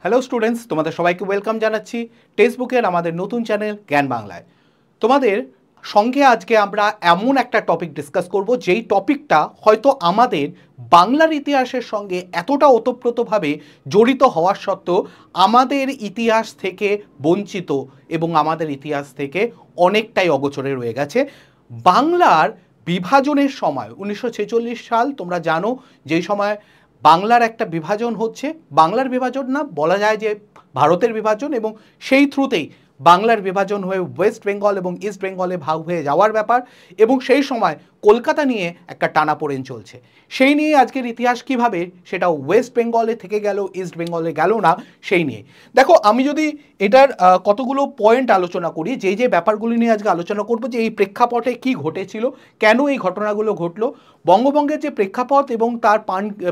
Hello students, তোমাদের সবাইকে welcome জানাচ্ছি টেক্সটবুকের আমাদের নতুন চ্যানেল জ্ঞান বাংলায়। তোমাদের সঙ্গে আজকে আমরা এমন একটা টপিক ডিসকাস করব যেই টপিকটা হয়তো আমাদের বাংলার ইতিহাসের সঙ্গে এতটা ওতপ্রোতভাবে জড়িত হওয়ার সত্ত্বেও আমাদের ইতিহাস থেকে বঞ্চিত এবং আমাদের ইতিহাস থেকে অনেকটাই অগোচরে রয়ে গেছে। বাংলার বিভাজনের সময় 1946 সাল, তোমরা জানো, যেই সময় বাংলার একটা বিভাজন হচ্ছে, বাংলার বিভাজন না, বলা যায় যে ভারতের বিভাজন, এবং সেই থ্রুতেই বাংলার বিভাজন হয়ে ওয়েস্ট বেঙ্গল এবং ইস্ট বেঙ্গলে ভাগ হয়ে যাওয়ার ব্যাপার, এবং সেই সময় কলকাতা নিয়ে একটা টানাপোড়েন চলছে। সেই নিয়ে আজকের ইতিহাস কিভাবে সেটা ওয়েস্ট বেঙ্গলে থেকে গেল, ইস্ট বেঙ্গলে গেল না, সেই নিয়ে দেখো। আমি যদি এটার কতগুলো পয়েন্ট আলোচনা করি, যে ব্যাপারগুলি নিয়ে আজকে আলোচনা করব, যে এই প্রেক্ষাপটে কি ঘটেছিল, কেন এই ঘটনাগুলো ঘটলো, বঙ্গভঙ্গের যে প্রেক্ষাপট এবং তার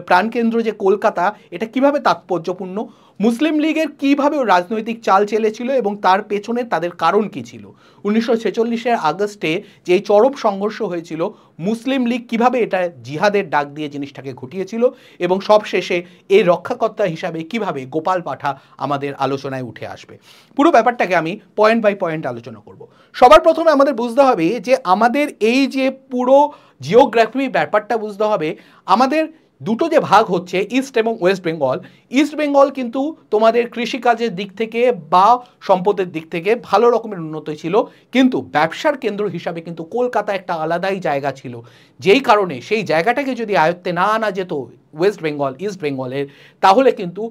প্রাণকেন্দ্র যে কলকাতা, এটা কিভাবে তাৎপর্যপূর্ণ, মুসলিম লীগের কীভাবে রাজনৈতিক চাল চেলেছিল এবং তার পেছনে তাদের কারণ কী ছিল, 1946 আগস্টে যে চরম সংঘর্ষ হয়েছিল, মুসলিম লীগ কিভাবে এটা জিহাদের ডাক দিয়ে জিনিসটাকে ঘটিয়েছিল, এবং সবশেষে এই রক্ষাকর্তা হিসাবে কিভাবে গোপাল পাঠা আমাদের আলোচনায় উঠে আসবে। পুরো ব্যাপারটাকে আমি পয়েন্ট বাই পয়েন্ট আলোচনা করব। সবার প্রথমে আমাদের বুঝতে হবে যে আমাদের এই যে পুরো জিওগ্রাফি ব্যাপারটা বুঝতে হবে। আমাদের দুটো যে ভাগ হচ্ছে, ইস্ট এবং ওয়েস্ট বেঙ্গল, ইস্ট বেঙ্গল কিন্তু তোমাদের কৃষিকাজের দিক থেকে বা সম্পদের দিক থেকে ভালো রকমের উন্নত ছিল, কিন্তু ব্যবসার কেন্দ্র হিসাবে কিন্তু কলকাতা একটা আলাদাই জায়গা ছিল। যেই কারণে সেই জায়গাটাকে যদি আয়ত্তে না আনা যেত ওয়েস্ট বেঙ্গল ইস্ট বেঙ্গলের, তাহলে কিন্তু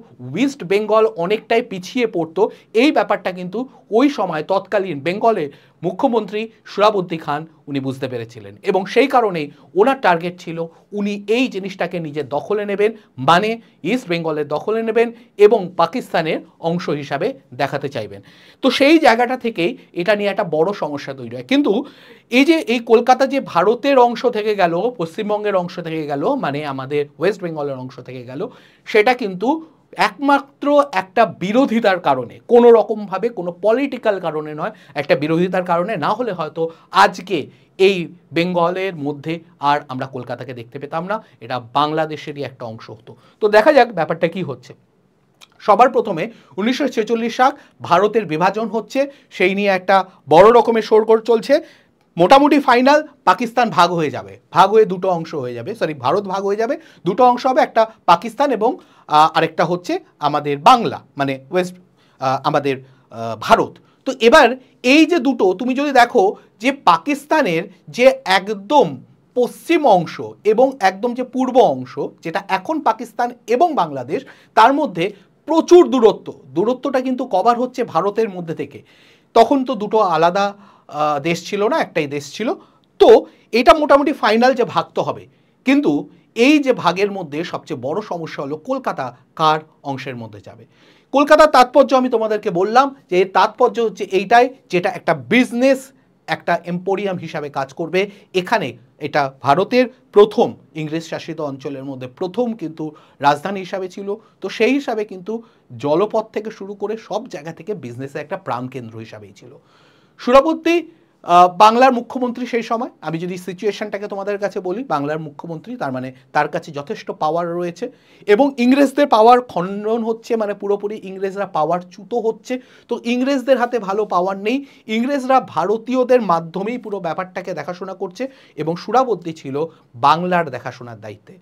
ইস্ট বেঙ্গল অনেকটাই পিছিয়ে পড়তো। এই ব্যাপারটা কিন্তু ওই সময় তৎকালীন বেঙ্গলের মুখ্যমন্ত্রী সোহরাবুদ্দিন খান উনি বুঝতে পেরেছিলেন, এবং সেই কারণেই ওনার টার্গেট ছিল উনি এই জিনিসটাকে নিজের দখলে নেবেন, মানে ইস্ট বেঙ্গলের দখলে নেবেন এবং পাকিস্তানের অংশ হিসাবে দেখাতে চাইবেন। তো সেই জায়গাটা থেকেই এটা নিয়ে একটা বড় সমস্যা তৈরি হয়। কিন্তু এই কলকাতা যে ভারতের অংশ থেকে গেল, পশ্চিমবঙ্গের অংশ থেকে গেল, মানে আমাদের ওয়েস্ট বেঙ্গলের অংশ থেকে গেল, সেটা কিন্তু একমাত্র একটা বিরোধিতার কারণে, কোনো রকমভাবে কোনো পলিটিক্যাল কারণে নয়, একটা বিরোধিতার কারণে। না হলে হয়তো আজকে এই বেঙ্গলের মধ্যে আর আমরা কলকাতাকে দেখতে পেতাম না, এটা বাংলাদেশেরই একটা অংশ হতো। তো দেখা যাক ব্যাপারটা কি হচ্ছে। সবার প্রথমে 1946 সাল ভারতের বিভাজন হচ্ছে, সেই নিয়ে একটা বড় রকমের শোরগোল চলছে। মোটামুটি ফাইনাল পাকিস্তান ভাগ হয়ে যাবে, ভাগ হয়ে দুটো অংশ হয়ে যাবে, ভারত ভাগ হয়ে যাবে, দুটো অংশ হবে, একটা পাকিস্তান এবং আরেকটা হচ্ছে আমাদের বাংলা, মানে ওয়েস্ট আমাদের ভারত। তো এবার এই যে দুটো, তুমি যদি দেখো যে পাকিস্তানের যে একদম পশ্চিম অংশ এবং একদম যে পূর্ব অংশ, যেটা এখন পাকিস্তান এবং বাংলাদেশ, তার মধ্যে প্রচুর দূরত্বটা কিন্তু কভার হচ্ছে ভারতের মধ্যে থেকে। তখন তো দুটো আলাদা দেশ ছিল না, একটাই দেশ ছিল। তো এটা মোটামুটি ফাইনাল যে ভাগ তো হবে, কিন্তু এই যে ভাগের মধ্যে সবচেয়ে বড় সমস্যা হলো কলকাতা কার অংশের মধ্যে যাবে। কলকাতার তাৎপর্য আমি তোমাদেরকে বললাম যে এর তাৎপর্য হচ্ছে এইটাই, যেটা একটা বিজনেস, একটা এম্পোরিয়াম হিসাবে কাজ করবে। এখানে এটা ভারতের প্রথম ইংরেজ শাসিত অঞ্চলের মধ্যে প্রথম কিন্তু রাজধানী হিসাবে ছিল। তো সেই হিসাবে কিন্তু জলপথ থেকে শুরু করে সব জায়গা থেকে বিজনেসের একটা প্রাণকেন্দ্র হিসাবেই ছিল। সোহরাবুদ্দিন বাংলার মুখ্যমন্ত্রী সেই সময়, আমি যদি সিচুয়েশনটাকে তোমাদের কাছে বলি, বাংলার মুখ্যমন্ত্রী, তার মানে তার কাছে যথেষ্ট পাওয়ার রয়েছে, এবং ইংরেজদের পাওয়ার খণ্ডন হচ্ছে, মানে পুরোপুরি ইংরেজরা পাওয়ার চ্যুত হচ্ছে। তো ইংরেজদের হাতে ভালো পাওয়ার নেই, ইংরেজরা ভারতীয়দের মাধ্যমেই পুরো ব্যাপারটাকে দেখাশোনা করছে, এবং সোহরাবুদ্দিন ছিল বাংলার দেখাশোনার দায়িত্বে।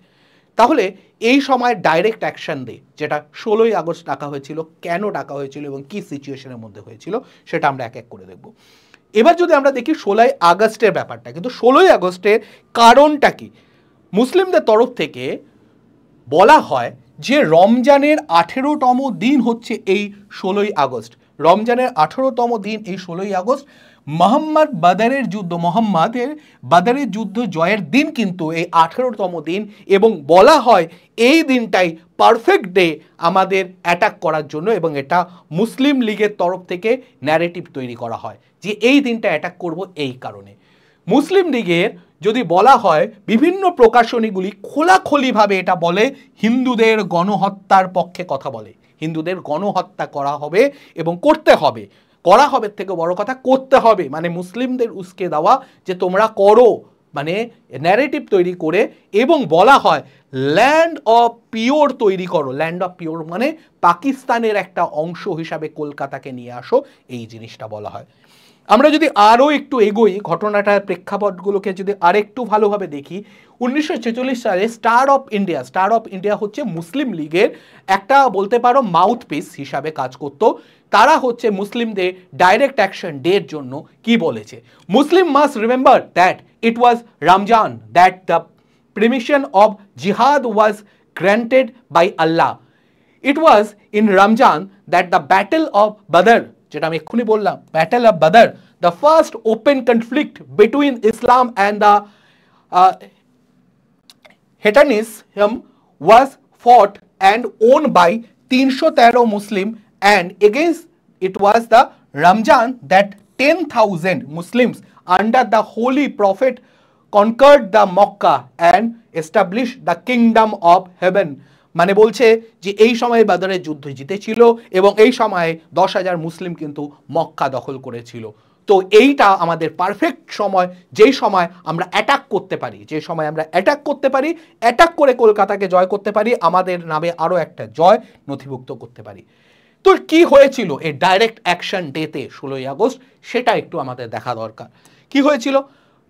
তাহলে এই সময় ডাইরেক্ট অ্যাকশন দে, যেটা 16ই আগস্ট ডাকা হয়েছিল, কেন ডাকা হয়েছিল এবং কি সিচুয়েশনের মধ্যে হয়েছিল, সেটা আমরা এক এক করে দেখব। এবার যদি আমরা দেখি 16ই আগস্টের ব্যাপারটা, কিন্তু 16ই আগস্টের কারণটা কি? মুসলিমদের তরফ থেকে বলা হয় যে রমজানের 18তম দিন হচ্ছে এই 16ই আগস্ট। রমজানের 18তম দিন এই 16ই আগস্ট। মোহাম্মদের বাদারের যুদ্ধ জয়ের দিন কিন্তু এই 18তম দিন, এবং বলা হয় এই দিনটাই পারফেক্ট ডে আমাদের অ্যাটাক করার জন্য, এবং এটা মুসলিম লীগের তরফ থেকে ন্যারেটিভ তৈরি করা হয় যে এই দিনটা অ্যাটাক করব এই কারণে। মুসলিম লীগের যদি বলা হয়, বিভিন্ন প্রকাশনীগুলি খোলাখুলিভাবে এটা বলে হিন্দুদের গণহত্যার পক্ষে কথা বলে, হিন্দুদের গণহত্যা করা হবে এবং করতে হবে। করা হবে থেকে বড় কথা করতে হবে, মানে মুসলিমদের উস্কে দেওয়া যে তোমরা করো, মানে ন্যারেটিভ তৈরি করে, এবং বলা হয় ল্যান্ড অফ পিওর তৈরি করো। ল্যান্ড অফ পিওর মানে পাকিস্তানের একটা অংশ হিসাবে কলকাতাকে নিয়ে আসো, এই জিনিসটা বলা হয়। আমরা যদি আরও একটু এগোই, ঘটনাটার প্রেক্ষাপটগুলোকে যদি আরেকটু ভালোভাবে দেখি, 1946 সালে স্টার অফ ইন্ডিয়া হচ্ছে মুসলিম লীগের একটা বলতে পারো মাউথপিস হিসাবে কাজ করত। তারা হচ্ছে মুসলিমদের ডাইরেক্ট অ্যাকশন ডের জন্য কি বলেছে, Muslim must remember that it was Ramzan that the permission of jihad was granted by Allah. It was in Ramjan that the battle of Badr, যেটা আমি এক্ষুনি বললাম, battle of Badr, the first open conflict between Islam and the Hedonism was fought and won by 313 Muslim, and against it was the Ramjan that 10,000 Muslims under the Holy Prophet conquered the Makkah and established the kingdom of heaven. মানে বলছে যে এই সময়ে বাদরের যুদ্ধ জিতেছিল এবং এই সময়ে 10,000 মুসলিম কিন্তু মক্কা দখল করেছিল। তো এইটা আমাদের পারফেক্ট সময়, যেই সময় আমরা অ্যাটাক করতে পারি, যে সময় আমরা অ্যাটাক করতে পারি, অ্যাটাক করে কলকাতাকে জয় করতে পারি, আমাদের নামে আরও একটা জয় নথিভুক্ত করতে পারি। তো কি হয়েছিল এই ডাইরেক্ট অ্যাকশন ডেতে 16ই আগস্ট, সেটা একটু আমাদের দেখা দরকার। কি হয়েছিল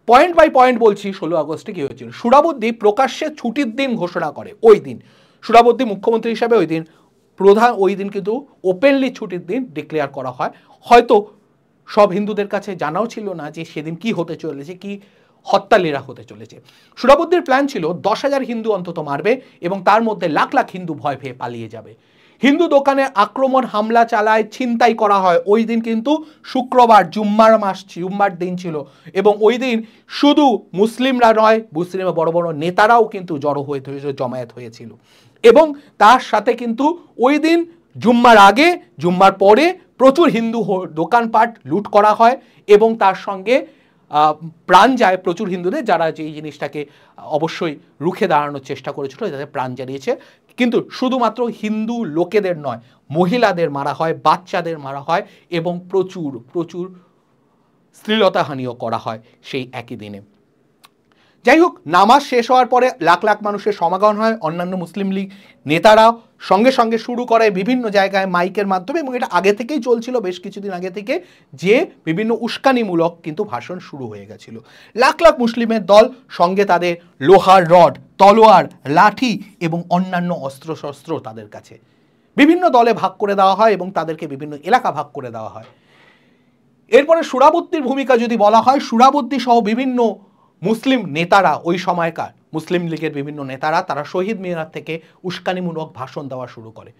পয়েন্ট বাই পয়েন্ট বলছি। 16 আগস্টে কি হয়েছিল, সুরাবুদ্দি প্রকাশ্যে ছুটির দিন ঘোষণা করে। ওই দিন সুরাবুদ্দি মুখ্যমন্ত্রী হিসাবে ওই দিন কিন্তু ওপেনলি ছুটির দিন ডিক্লেয়ার করা হয়। হয়তো সব হিন্দুদের কাছে জানাও ছিল না যে সেদিন কি হতে চলেছে, কি হত্যালীলা হতে চলেছে। সুরাবুদ্দির প্ল্যান ছিল 10,000 হিন্দু অন্তত মারবে এবং তার মধ্যে লাখ লাখ হিন্দু ভয় পেয়ে পালিয়ে যাবে। হিন্দু দোকানে আক্রমণ, হামলা চালায়, ছিনতাই করা হয়। ওই দিন কিন্তু শুক্রবার, জুম্মার দিন ছিল এবং ওই দিন শুধু মুসলিমরা নয়, মুসলিমের বড় বড় নেতারাও কিন্তু জড়ো হয়ে জমায়েত হয়েছিল। এবং তার সাথে কিন্তু ওই দিন জুম্মার আগে, জুম্মার পরে প্রচুর হিন্দু দোকানপাট লুট করা হয় এবং তার সঙ্গে প্রাণ যায় প্রচুর হিন্দুদের, যারা যে জিনিসটাকে অবশ্যই রুখে দাঁড়ানোর চেষ্টা করেছিল, যাদের প্রাণ জানিয়েছে। কিন্তু শুধুমাত্র হিন্দু লোকেদের নয়, মহিলাদের মারা হয়, বাচ্চাদের মারা হয় এবং প্রচুর প্রচুর শ্লীলতাহানিও করা হয় সেই একই দিনে। যাই হোক, নামাজ শেষ হওয়ার পরে লাখ লাখ মানুষের সমাগম হয়। অন্যান্য মুসলিম লীগ নেতারা সঙ্গে সঙ্গে শুরু করে বিভিন্ন জায়গায় মাইকের মাধ্যমে, এবং এটা আগে থেকেই চলছিল বেশ কিছুদিন আগে থেকে, যে বিভিন্ন উস্কানিমূলক কিন্তু ভাষণ শুরু হয়ে গেছিল। লাখ লাখ মুসলিমের দল, সঙ্গে তাদের লোহার রড, তলোয়ার, লাঠি এবং অন্যান্য অস্ত্রশস্ত্র তাদের কাছে। বিভিন্ন দলে ভাগ করে দেওয়া হয় এবং তাদেরকে বিভিন্ন এলাকা ভাগ করে দেওয়া হয়। এরপরে সুরাবুদ্দির ভূমিকা যদি বলা হয়, সুরাবুদ্দি সহ বিভিন্ন মুসলিম নেতারা, ওই সময়কার মুসলিম লীগের বিভিন্ন নেতারা, তারা শহীদ মিনার থেকে উস্কানিমূলক ভাষণ দেওয়া শুরু করে।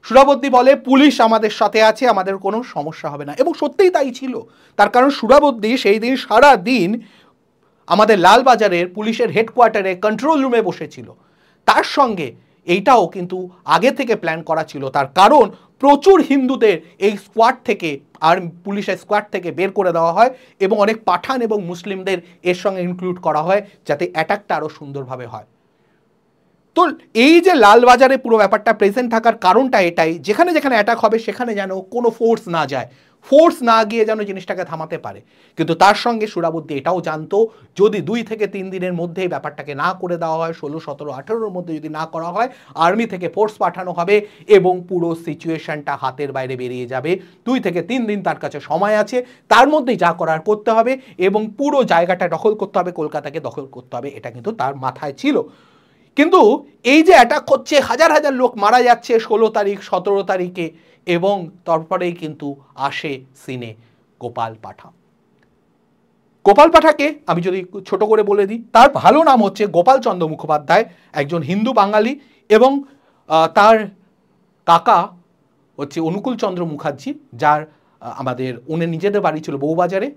সুরাবুদ্দি বলে পুলিশ আমাদের সাথে আছে, আমাদের কোনো সমস্যা হবে না, এবং সত্যিই তাই ছিল। তার কারণ সুরাবুদ্দি সেই দিন সারা দিন আমাদের লালবাজারের পুলিশের হেডকোয়ার্টারে কন্ট্রোল রুমে বসেছিল। তার সঙ্গে এইটাও কিন্তু আগে থেকে প্ল্যান করা ছিল, তার কারণ প্রচুর হিন্দুদের এই স্কোয়াড থেকে আর পুলিশের স্কোয়াড থেকে বের করে দেওয়া হয় এবং অনেক পাঠান এবং মুসলিমদের এর সঙ্গে ইনক্লুড করা হয়, যাতে অ্যাটাকটা আরও সুন্দরভাবে হয়। তো এই যে লালবাজারে পুরো ব্যাপারটা প্রেজেন্ট থাকার কারণটা এটাই, যেখানে যেখানে অ্যাটাক হবে সেখানে যেন কোনো ফোর্স না যায়, ফোর্স না গিয়ে যেন জিনিসটাকে থামাতে পারে। কিন্তু তার সঙ্গে সুরাবুদ্দি এটাও জানতো, যদি 2 থেকে 3 দিনের মধ্যে ব্যাপারটাকে না করে দেওয়া হয়, 16, 17, 18-র মধ্যে যদি না করা হয়, আর্মি থেকে ফোর্স পাঠানো হবে এবং পুরো সিচুয়েশনটা হাতের বাইরে বেরিয়ে যাবে। 2 থেকে 3 দিন তার কাছে সময় আছে, তার মধ্যেই যা করার করতে হবে এবং পুরো জায়গাটা দখল করতে হবে, কলকাতাকে দখল করতে হবে, এটা কিন্তু তার মাথায় ছিল। কিন্তু এই যে অ্যাটাক হচ্ছে, হাজার হাজার লোক মারা যাচ্ছে 16 তারিখ, 17 তারিখে, এবং তারপরেই কিন্তু আসে সিনে গোপাল পাঠা। গোপাল পাঠাকে আমি যদি ছোট করে বলে দিই, তার ভালো নাম হচ্ছে গোপাল চন্দ্র মুখোপাধ্যায়, একজন হিন্দু বাঙালি, এবং তার কাকা হচ্ছে অনুকূল চন্দ্র মুখার্জি, যার আমাদের ওনার নিজেদের বাড়ি ছিল বউবাজারে,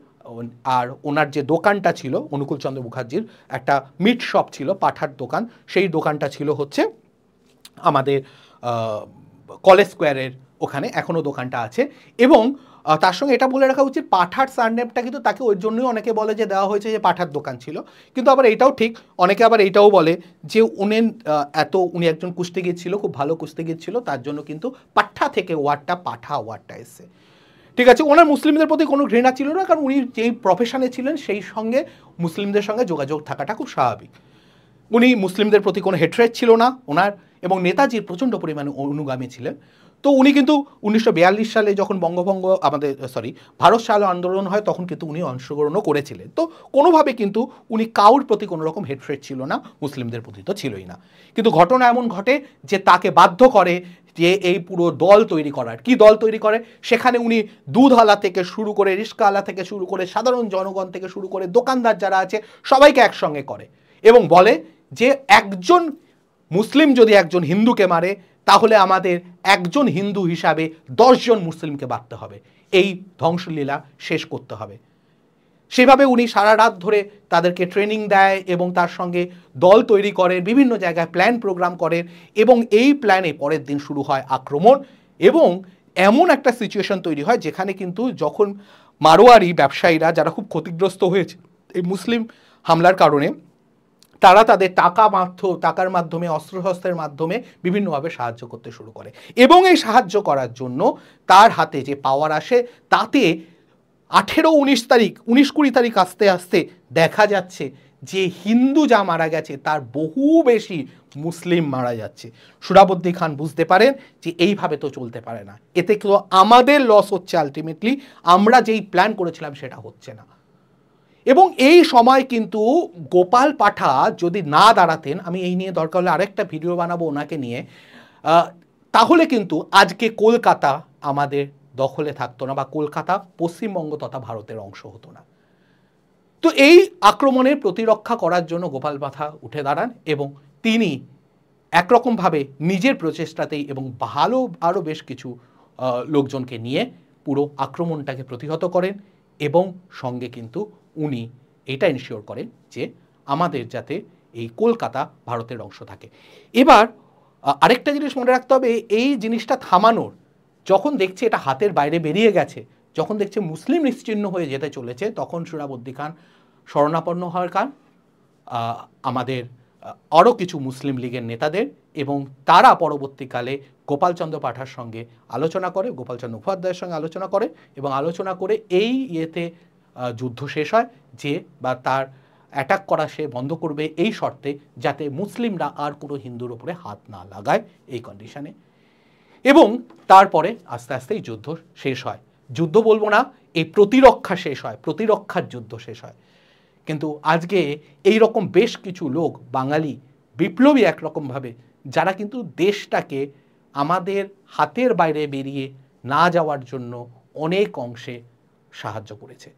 আর ওনার যে দোকানটা ছিল অনুকূল চন্দ্র মুখার্জির, একটা মিট শপ ছিল, পাঠার দোকান, সেই দোকানটা ছিল হচ্ছে আমাদের কলেজ স্কোয়ারের ওখানে, এখনও দোকানটা আছে। এবং তার সঙ্গে এটা বলে রাখা উচিত, পাঠার সারনেমটা কিন্তু তাকে ওই জন্যই অনেকে বলে যে দেওয়া হয়েছে যে পাঠার দোকান ছিল, কিন্তু আবার এইটাও ঠিক, অনেকে আবার এইটাও বলে যে উনি একজন কুস্তিগীর ছিল, খুব ভালো কুস্তিগীর ছিল, তার জন্য কিন্তু পাঠা থেকে ওয়ার্ডটা, পাঠা ওয়ার্ডটা এসছে। ঠিক আছে, ওনার মুসলিমদের প্রতি কোনো ঘৃণা ছিল না, কারণ উনি যেই প্রফেশনে ছিলেন সেই সঙ্গে মুসলিমদের সঙ্গে যোগাযোগ থাকাটা খুব স্বাভাবিক। উনি মুসলিমদের প্রতি কোনো হেট্রেট ছিল না ওনার, এবং নেতাজির প্রচণ্ড পরিমাণে অনুগামী ছিলেন। তো উনি কিন্তু 1942 সালে যখন বঙ্গভঙ্গ ভারত ছাড়ো আন্দোলন হয় তখন কিন্তু উনি অংশগ্রহণও করেছিলেন। তো কোনোভাবে কিন্তু উনি কাউর প্রতি কোনো রকম হেট্রেট ছিল না, মুসলিমদের প্রতি তো ছিলই না। কিন্তু ঘটনা এমন ঘটে যে তাকে বাধ্য করে যে এই পুরো দল তৈরি করার। কি দল তৈরি করে? সেখানে উনি দুধওয়ালা থেকে শুরু করে, রিস্কাওয়ালা থেকে শুরু করে, সাধারণ জনগণ থেকে শুরু করে, দোকানদার যারা আছে সবাইকে একসঙ্গে করে এবং বলে যে একজন মুসলিম যদি একজন হিন্দুকে মারে তাহলে আমাদের একজন হিন্দু হিসাবে 10 জন মুসলিমকে মারতে হবে, এই ধ্বংসলীলা শেষ করতে হবে। সেভাবে উনি সারা রাত ধরে তাদেরকে ট্রেনিং দেয় এবং তার সঙ্গে দল তৈরি করেন, বিভিন্ন জায়গায় প্ল্যান প্রোগ্রাম করেন এবং এই প্ল্যানে পরের দিন শুরু হয় আক্রমণ। এবং এমন একটা সিচুয়েশন তৈরি হয় যেখানে কিন্তু যখন মারোয়ারি ব্যবসায়ীরা যারা খুব ক্ষতিগ্রস্ত হয়েছে এই মুসলিম হামলার কারণে, তারা তাদের টাকার মাধ্যমে, অস্ত্রশস্ত্রের মাধ্যমে বিভিন্নভাবে সাহায্য করতে শুরু করে এবং এই সাহায্য করার জন্য তার হাতে যে পাওয়ার আসে তাতে 19-20 তারিখ আস্তে আস্তে দেখা যাচ্ছে যে হিন্দু যা মারা গেছে তার বহু বেশি মুসলিম মারা যাচ্ছে। সোহরাবুদ্দি খান বুঝতে পারেন যে এইভাবে তো চলতে পারে না, এতে তো আমাদের লস হচ্ছে, আলটিমেটলি আমরা যেই প্ল্যান করেছিলাম সেটা হচ্ছে না। এবং এই সময় কিন্তু গোপাল পাঠা যদি না দাঁড়াতেন, আমি এই নিয়ে দরকার হলে আরেকটা ভিডিও বানাবো ওনাকে নিয়ে, তাহলে কিন্তু আজকে কলকাতা আমাদের দখলে থাকতো না বা কলকাতা পশ্চিমবঙ্গ তথা ভারতের অংশ হতো না। তো এই আক্রমণের প্রতিরক্ষা করার জন্য গোপাল পাঠা উঠে দাঁড়ান এবং তিনি একরকমভাবে নিজের প্রচেষ্টাতেই এবং ভালো আরও বেশ কিছু লোকজনকে নিয়ে পুরো আক্রমণটাকে প্রতিহত করেন এবং সঙ্গে কিন্তু উনি এটা এনশিওর করেন যে আমাদের যাতে এই কলকাতা ভারতের অংশ থাকে। এবার আরেকটা জিনিস মনে রাখতে হবে, এই জিনিসটা থামানোর, যখন দেখছে এটা হাতের বাইরে বেরিয়ে গেছে, যখন দেখছে মুসলিম নিশ্চিহ্ন হয়ে যেতে চলেছে, তখন সোহরাবুদ্দি খান শরণাপন্ন হওয়ার কারণ আমাদের আরও কিছু মুসলিম লীগের নেতাদের, এবং তারা পরবর্তীকালে গোপালচন্দ্র পাঠার সঙ্গে আলোচনা করে, গোপালচন্দ্র মুখোপাধ্যায়ের সঙ্গে আলোচনা করে এবং আলোচনা করে এই ইয়েতে যুদ্ধ শেষ হয় যে বা তার অ্যাটাক করা সে বন্ধ করবে এই শর্তে যাতে মুসলিমরা আর কোনো হিন্দুর উপরে হাত না লাগায় এই কন্ডিশনে। এবং তারপরে আস্তে আস্তে এই যুদ্ধ শেষ হয়। যুদ্ধ বলবো না, এই প্রতিরক্ষা শেষ হয়, প্রতিরক্ষার যুদ্ধ শেষ হয়। কিন্তু আজকে এই রকম বেশ কিছু লোক বাঙালি বিপ্লবী একরকমভাবে যারা কিন্তু দেশটাকে আমাদের হাতের বাইরে বেরিয়ে না যাওয়ার জন্য অনেক অংশে সাহায্য করেছে।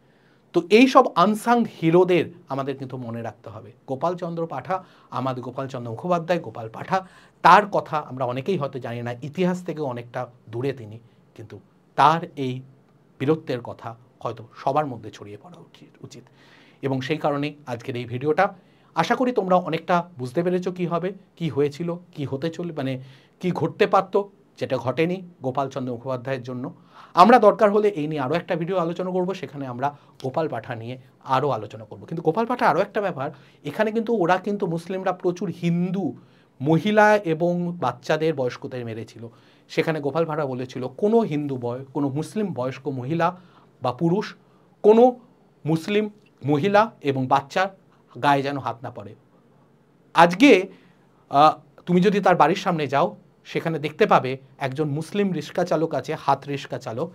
তো এই সব আনসাং হিরোদের আমাদের কিন্তু মনে রাখতে হবে। গোপালচন্দ্র পাঠা, আমাদের গোপালচন্দ্র মুখোপাধ্যায়, গোপাল পাঠা, তার কথা আমরা অনেকেই হয়তো জানি না, ইতিহাস থেকে অনেকটা দূরে তিনি, কিন্তু তার এই বীরত্বের কথা হয়তো সবার মধ্যে ছড়িয়ে পড়া উচিত। এবং সেই কারণেই আজকের এই ভিডিওটা, আশা করি তোমরা অনেকটা বুঝতে পেরেছো কী হবে, কী হয়েছিল, কী হতে চলে, মানে কী ঘটতে পারতো, যেটা ঘটেনি গোপালচন্দ্র মুখোপাধ্যায়ের জন্য। আমরা দরকার হলে এই নিয়ে আরও একটা ভিডিও আলোচনা করব, সেখানে আমরা গোপাল পাঠা নিয়ে আরও আলোচনা করব। কিন্তু গোপাল পাঠা আরও একটা ব্যাপার, এখানে কিন্তু ওরা কিন্তু মুসলিমরা প্রচুর হিন্দু মহিলা এবং বাচ্চাদের বয়স্কদের মেরেছিল। সেখানে গোপাল পাঠা বলেছিল কোনো কোনো মুসলিম বয়স্ক মহিলা বা পুরুষ, কোনো মুসলিম মহিলা এবং বাচ্চার গায়ে যেন হাত না পড়ে। আজকে তুমি যদি তার বাড়ির সামনে যাও, সেখানে দেখতে পাবে একজন মুসলিম রিক্সা চালক আছে, হাত রিক্সা চালক,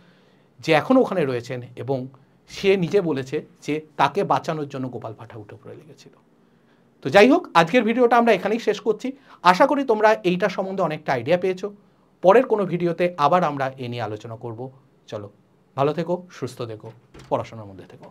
যে এখনও ওখানে রয়েছেন এবং সে নিজে বলেছে যে তাকে বাঁচানোর জন্য গোপাল পাঠা উঠে পড়ে লেগেছিল। তো যাই হোক, আজকের ভিডিওটা আমরা এখানেই শেষ করছি। আশা করি তোমরা এইটা সম্বন্ধে অনেকটা আইডিয়া পেয়েছো। পরের কোনো ভিডিওতে আবার আমরা এ নিয়ে আলোচনা করব। চলো, ভালো থেকো, সুস্থ থেকো, পড়াশোনার মধ্যে থেকো।